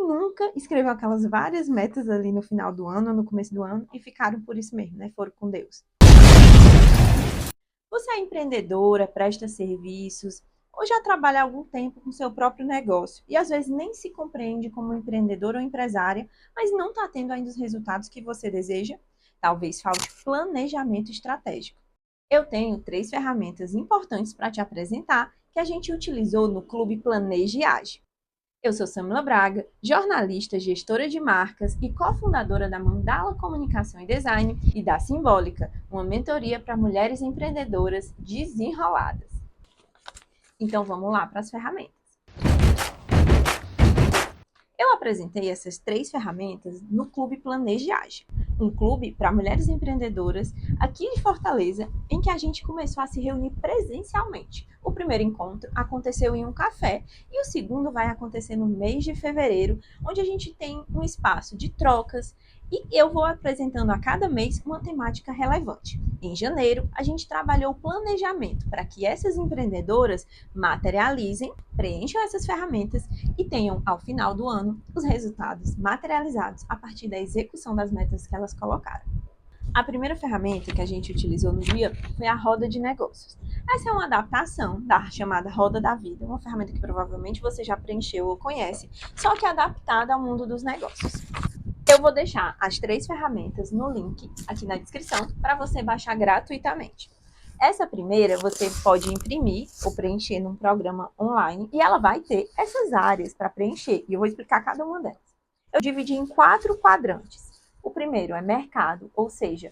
nunca escreveu aquelas várias metas ali no final do ano, no começo do ano, e ficaram por isso mesmo, né? Foram com Deus. Você é empreendedora, presta serviços, ou já trabalha há algum tempo com seu próprio negócio e às vezes nem se compreende como empreendedora ou empresária, mas não está tendo ainda os resultados que você deseja? Talvez falte planejamento estratégico. Eu tenho 3 ferramentas importantes para te apresentar que a gente utilizou no Clube Planeje e Age. Eu sou Samila Braga, jornalista, gestora de marcas e cofundadora da Mandala Comunicação e Design e da Simbólica, uma mentoria para mulheres empreendedoras desenroladas. Então vamos lá para as ferramentas. Eu apresentei essas 3 ferramentas no Clube Planeje e Age, um clube para mulheres empreendedoras aqui de Fortaleza, em que a gente começou a se reunir presencialmente. O primeiro encontro aconteceu em um café e o segundo vai acontecer no mês de fevereiro, onde a gente tem um espaço de trocas e eu vou apresentando a cada mês uma temática relevante. Em janeiro, a gente trabalhou o planejamento para que essas empreendedoras materializem, preencham essas ferramentas e tenham, ao final do ano, os resultados materializados a partir da execução das metas que elas colocaram. A primeira ferramenta que a gente utilizou no dia foi a roda de negócios. Essa é uma adaptação da chamada Roda da Vida, uma ferramenta que provavelmente você já preencheu ou conhece, só que adaptada ao mundo dos negócios. Eu vou deixar as 3 ferramentas no link aqui na descrição para você baixar gratuitamente. Essa primeira você pode imprimir ou preencher num programa online e ela vai ter essas áreas para preencher e eu vou explicar cada uma delas. Eu dividi em 4 quadrantes. O primeiro é mercado, ou seja,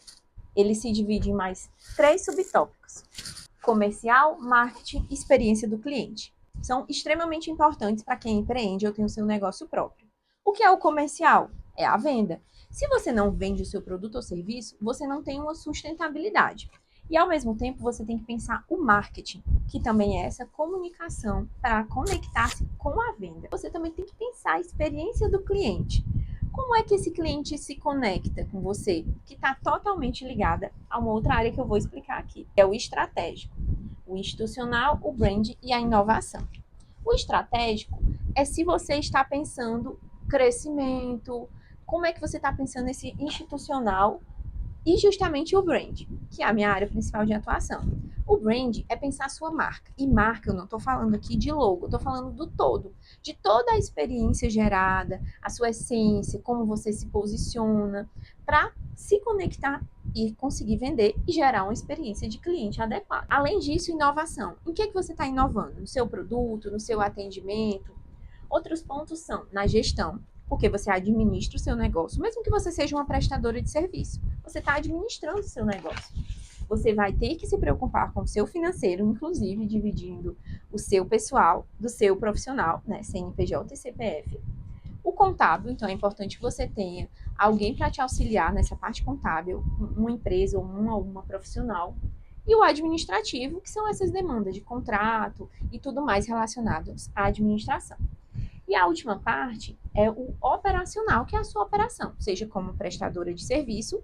ele se divide em mais 3 subtópicos: comercial, marketing e experiência do cliente. São extremamente importantes para quem empreende ou tem o seu negócio próprio. O que é o comercial? É a venda. Se você não vende o seu produto ou serviço, você não tem uma sustentabilidade. E ao mesmo tempo você tem que pensar o marketing, que também é essa comunicação para conectar-se com a venda. Você também tem que pensar a experiência do cliente. Como é que esse cliente se conecta com você? Que está totalmente ligada a uma outra área que eu vou explicar aqui. É o estratégico, o institucional, o brand e a inovação. O estratégico é se você está pensando crescimento, como é que você está pensando esse institucional e justamente o brand, que é a minha área principal de atuação. O brand é pensar a sua marca. E marca, eu não estou falando aqui de logo, eu estou falando do todo, de toda a experiência gerada, a sua essência, como você se posiciona, para se conectar e conseguir vender e gerar uma experiência de cliente adequada. Além disso, inovação. Em que é que você está inovando? No seu produto, no seu atendimento? Outros pontos são na gestão, porque você administra o seu negócio, mesmo que você seja uma prestadora de serviço, você está administrando o seu negócio. Você vai ter que se preocupar com o seu financeiro, inclusive dividindo o seu pessoal do seu profissional, né, CNPJ e CPF. O contábil, então é importante que você tenha alguém para te auxiliar nessa parte contábil, uma empresa ou uma profissional. E o administrativo, que são essas demandas de contrato e tudo mais relacionados à administração. E a última parte é o operacional, que é a sua operação, seja como prestadora de serviço,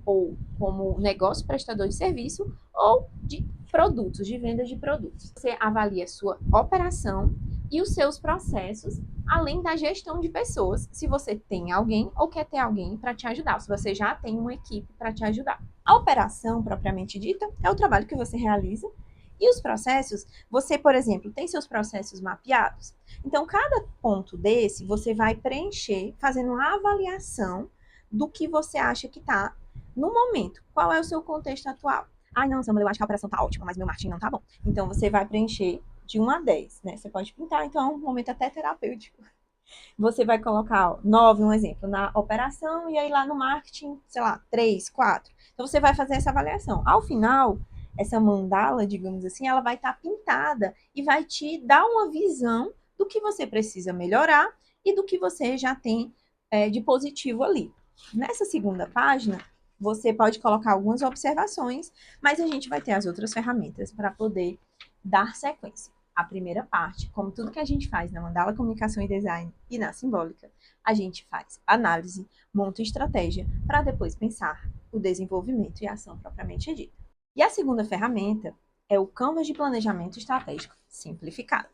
ou como negócio prestador de serviço, ou de produtos, de venda de produtos. Você avalia a sua operação e os seus processos, além da gestão de pessoas, se você tem alguém ou quer ter alguém para te ajudar, ou se você já tem uma equipe para te ajudar. A operação, propriamente dita, é o trabalho que você realiza. E os processos, você, por exemplo, tem seus processos mapeados? Então, cada ponto desse, você vai preencher, fazendo uma avaliação do que você acha que está no momento. Qual é o seu contexto atual? Ai, não, Samuel, eu acho que a operação está ótima, mas meu marketing não está bom. Então, você vai preencher de 1 a 10, né? Você pode pintar, então, é um momento até terapêutico. Você vai colocar, ó, 9, um exemplo, na operação, e aí lá no marketing, sei lá, 3, 4. Então, você vai fazer essa avaliação. Ao final, essa mandala, digamos assim, ela vai estar pintada e vai te dar uma visão do que você precisa melhorar e do que você já tem de positivo ali. Nessa segunda página, você pode colocar algumas observações, mas a gente vai ter as outras ferramentas para poder dar sequência. A primeira parte, como tudo que a gente faz na Mandala Comunicação e Design e na Simbólica, a gente faz análise, monta estratégia, para depois pensar o desenvolvimento e a ação propriamente dita. E a segunda ferramenta é o Canvas de Planejamento Estratégico Simplificado.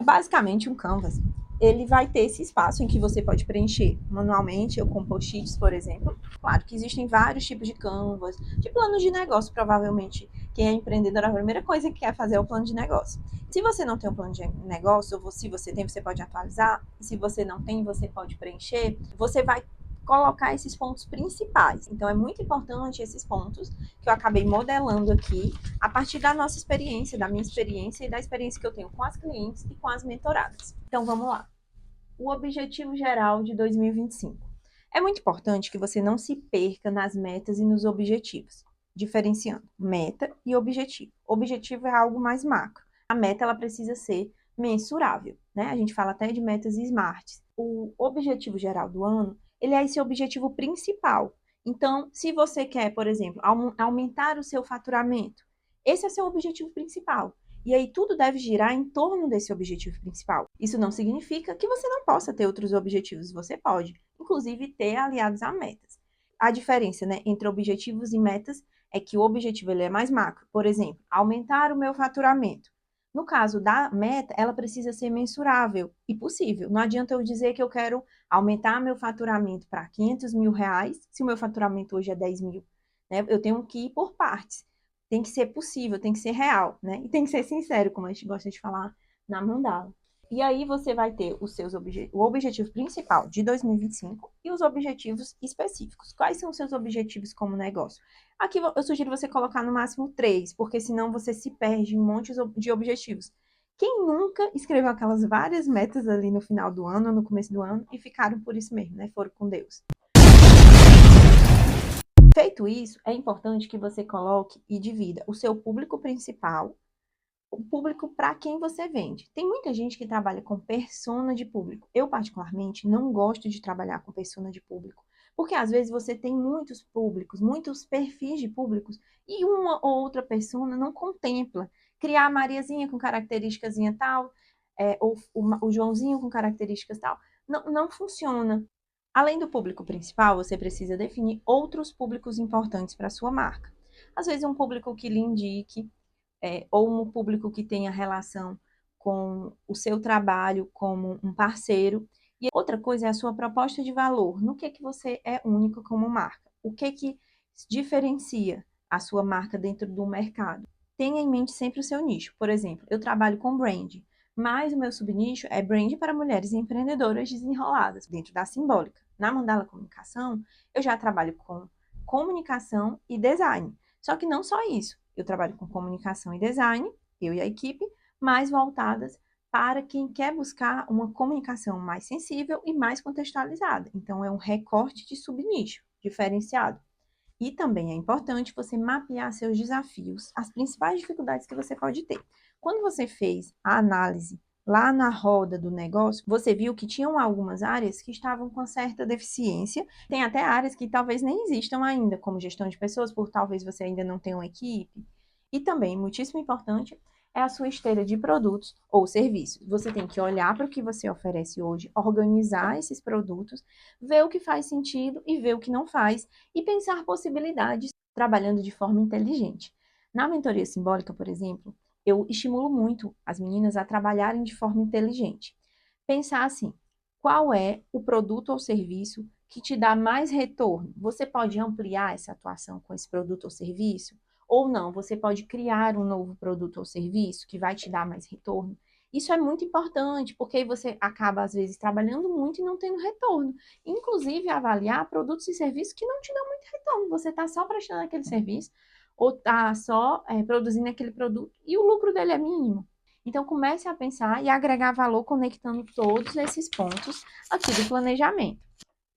Basicamente, um Canvas, ele vai ter esse espaço em que você pode preencher manualmente ou com post-its, por exemplo. Claro que existem vários tipos de canvas, de planos de negócio, provavelmente. Quem é empreendedor, a primeira coisa que quer fazer é o plano de negócio. Se você não tem um plano de negócio, ou se você tem, você pode atualizar. E se você não tem, você pode preencher. Você vai colocar esses pontos principais. Então, é muito importante esses pontos que eu acabei modelando aqui, a partir da nossa experiência, da minha experiência e da experiência que eu tenho com as clientes e com as mentoradas. Então, vamos lá. O objetivo geral de 2025. É muito importante que você não se perca nas metas e nos objetivos, diferenciando meta e objetivo. Objetivo é algo mais macro. A meta ela precisa ser mensurável, né? A gente fala até de metas SMART. O objetivo geral do ano, ele é esse objetivo principal. Então, se você quer, por exemplo, aumentar o seu faturamento, esse é seu objetivo principal. E aí tudo deve girar em torno desse objetivo principal. Isso não significa que você não possa ter outros objetivos, você pode, inclusive ter aliados a metas. A diferença, né, entre objetivos e metas é que o objetivo ele é mais macro. Por exemplo, aumentar o meu faturamento. No caso da meta, ela precisa ser mensurável e possível. Não adianta eu dizer que eu quero aumentar meu faturamento para 500 mil reais, se o meu faturamento hoje é 10 mil. Né? Eu tenho que ir por partes. Tem que ser possível, tem que ser real, né? E tem que ser sincero, como a gente gosta de falar na mandala. E aí você vai ter os seus o objetivo principal de 2025 e os objetivos específicos. Quais são os seus objetivos como negócio? Aqui eu sugiro você colocar no máximo 3, porque senão você se perde em um monte de objetivos. Quem nunca escreveu aquelas várias metas ali no final do ano, no começo do ano, e ficaram por isso mesmo, né? Foram com Deus. Feito isso, é importante que você coloque e divida o seu público principal, o público para quem você vende. Tem muita gente que trabalha com persona de público. Eu, particularmente, não gosto de trabalhar com persona de público, porque às vezes você tem muitos públicos, muitos perfis de públicos, e uma ou outra persona não contempla. Criar a Mariazinha com características tal, ou o Joãozinho com características tal, não funciona. Além do público principal, você precisa definir outros públicos importantes para a sua marca. Às vezes, um público que lhe indique, ou um público que tenha relação com o seu trabalho como um parceiro. E outra coisa é a sua proposta de valor. No que você é único como marca? O que diferencia a sua marca dentro do mercado? Tenha em mente sempre o seu nicho. Por exemplo, eu trabalho com brand, mas o meu subnicho é brand para mulheres empreendedoras desenroladas, dentro da Simbólica. Na Mandala Comunicação, eu já trabalho com comunicação e design. Só que não só isso. Eu trabalho com comunicação e design, eu e a equipe, mais voltadas para quem quer buscar uma comunicação mais sensível e mais contextualizada. Então, é um recorte de subnicho diferenciado. E também é importante você mapear seus desafios, as principais dificuldades que você pode ter. Quando você fez a análise lá na roda do negócio, você viu que tinham algumas áreas que estavam com certa deficiência. Tem até áreas que talvez nem existam ainda, como gestão de pessoas, por talvez você ainda não tenha uma equipe. E também, muitíssimo importante, é a sua esteira de produtos ou serviços. Você tem que olhar para o que você oferece hoje, organizar esses produtos, ver o que faz sentido e ver o que não faz, e pensar possibilidades trabalhando de forma inteligente. Na mentoria simbólica, por exemplo, eu estimulo muito as meninas a trabalharem de forma inteligente. Pensar assim, qual é o produto ou serviço que te dá mais retorno? Você pode ampliar essa atuação com esse produto ou serviço? Ou não, você pode criar um novo produto ou serviço que vai te dar mais retorno. Isso é muito importante, porque aí você acaba, às vezes, trabalhando muito e não tendo retorno. Inclusive, avaliar produtos e serviços que não te dão muito retorno. Você está só prestando aquele serviço, ou está só produzindo aquele produto, e o lucro dele é mínimo. Então, comece a pensar e agregar valor conectando todos esses pontos aqui do planejamento.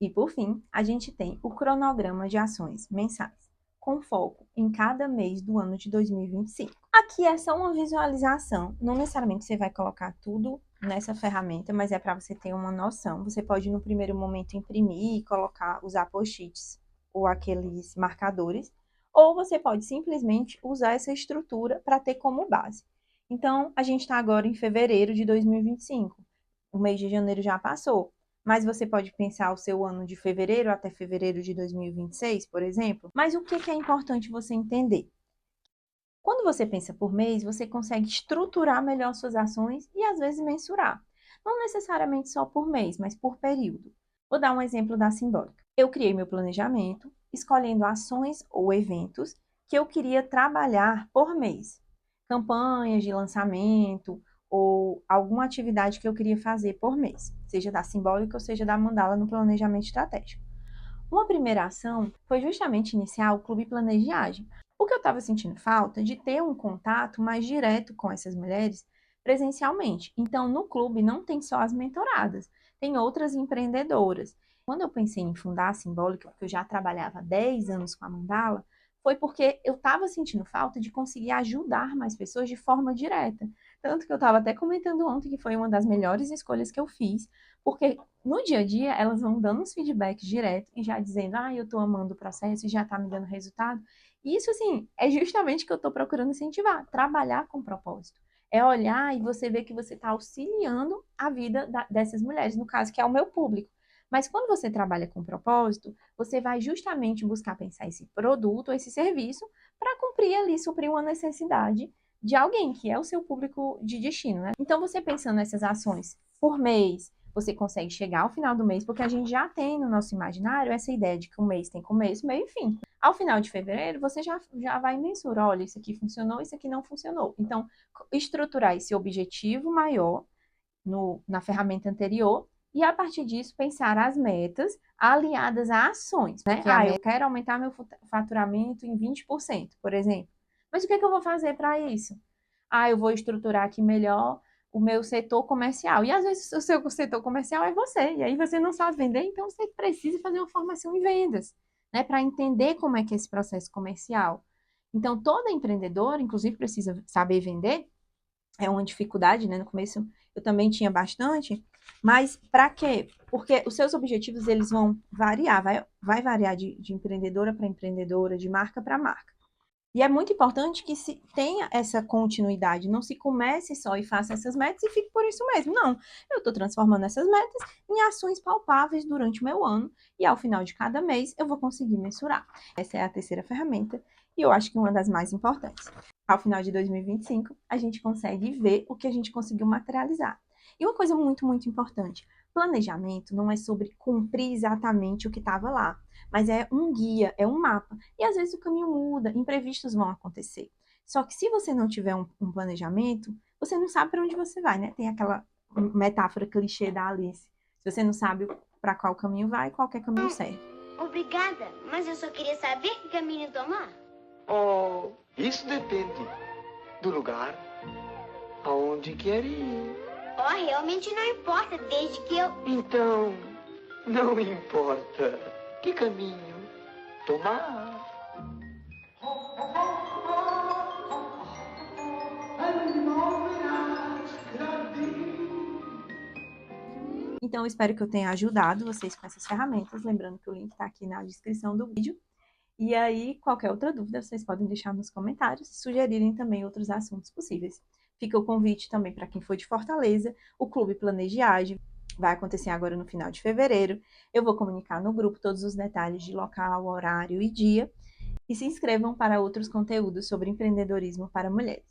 E, por fim, a gente tem o cronograma de ações mensais, com foco em cada mês do ano de 2025. Aqui é só uma visualização, não necessariamente você vai colocar tudo nessa ferramenta, mas é para você ter uma noção. Você pode, no primeiro momento, imprimir e colocar, usar post-its ou aqueles marcadores, ou você pode simplesmente usar essa estrutura para ter como base. Então, a gente está agora em fevereiro de 2025. O mês de janeiro já passou. Mas você pode pensar o seu ano de fevereiro até fevereiro de 2026, por exemplo. Mas o que é importante você entender? Quando você pensa por mês, você consegue estruturar melhor suas ações e às vezes mensurar. não necessariamente só por mês, mas por período. Vou dar um exemplo da Simbólica. Eu criei meu planejamento, escolhendo ações ou eventos que eu queria trabalhar por mês. Campanhas de lançamento ou alguma atividade que eu queria fazer por mês, seja da Simbólica ou seja da Mandala no planejamento estratégico. Uma primeira ação foi justamente iniciar o Clube Planejiagem, porque eu estava sentindo falta de ter um contato mais direto com essas mulheres presencialmente. Então, no clube não tem só as mentoradas, tem outras empreendedoras. Quando eu pensei em fundar a Simbólica, porque eu já trabalhava há 10 anos com a Mandala, foi porque eu estava sentindo falta de conseguir ajudar mais pessoas de forma direta. Tanto que eu estava até comentando ontem que foi uma das melhores escolhas que eu fiz, porque no dia a dia elas vão dando os feedbacks direto e já dizendo, eu estou amando o processo e já está me dando resultado. E isso, assim, é justamente o que eu estou procurando incentivar, trabalhar com propósito. É olhar e você ver que você está auxiliando a vida dessas mulheres, no caso, que é o meu público. Mas quando você trabalha com propósito, você vai justamente buscar pensar esse produto, esse serviço, para cumprir ali, suprir uma necessidade de alguém, que é o seu público de destino, né? Então, você pensando nessas ações por mês, você consegue chegar ao final do mês, porque a gente já tem no nosso imaginário essa ideia de que o mês tem começo, meio e fim. Ao final de fevereiro, você já vai mensurar, olha, isso aqui funcionou, isso aqui não funcionou. Então, estruturar esse objetivo maior na ferramenta anterior e, a partir disso, pensar as metas aliadas a ações, né? Eu quero aumentar meu faturamento em 20%, por exemplo. Mas o que é que eu vou fazer para isso? Eu vou estruturar aqui melhor o meu setor comercial. E às vezes o seu setor comercial é você, e aí você não sabe vender, então você precisa fazer uma formação em vendas, né, para entender como é que é esse processo comercial. Então, toda empreendedora, inclusive, precisa saber vender, é uma dificuldade, né? No começo eu também tinha bastante, mas para quê? Porque os seus objetivos eles vão variar, vai variar de empreendedora para empreendedora, de marca para marca. E é muito importante que se tenha essa continuidade, não se comece só e faça essas metas e fique por isso mesmo. Não, eu estou transformando essas metas em ações palpáveis durante o meu ano e ao final de cada mês eu vou conseguir mensurar. Essa é a terceira ferramenta e eu acho que uma das mais importantes. Ao final de 2025, a gente consegue ver o que a gente conseguiu materializar. E uma coisa muito, muito importante, planejamento não é sobre cumprir exatamente o que estava lá, mas é um guia, é um mapa. E às vezes o caminho muda, imprevistos vão acontecer. Só que se você não tiver um planejamento, você não sabe para onde você vai, né? Tem aquela metáfora clichê da Alice. Se você não sabe para qual caminho vai, qualquer caminho serve. Obrigada, mas eu só queria saber que caminho tomar. Oh, isso depende do lugar aonde quer ir. Realmente não importa, desde que eu... Então, não importa que caminho tomar. Então, eu espero que eu tenha ajudado vocês com essas ferramentas. Lembrando que o link está aqui na descrição do vídeo. E aí, qualquer outra dúvida, vocês podem deixar nos comentários e sugerirem também outros assuntos possíveis. Fica o convite também para quem for de Fortaleza, o Clube Planejiagem vai acontecer agora no final de fevereiro. Eu vou comunicar no grupo todos os detalhes de local, horário e dia. E se inscrevam para outros conteúdos sobre empreendedorismo para mulheres.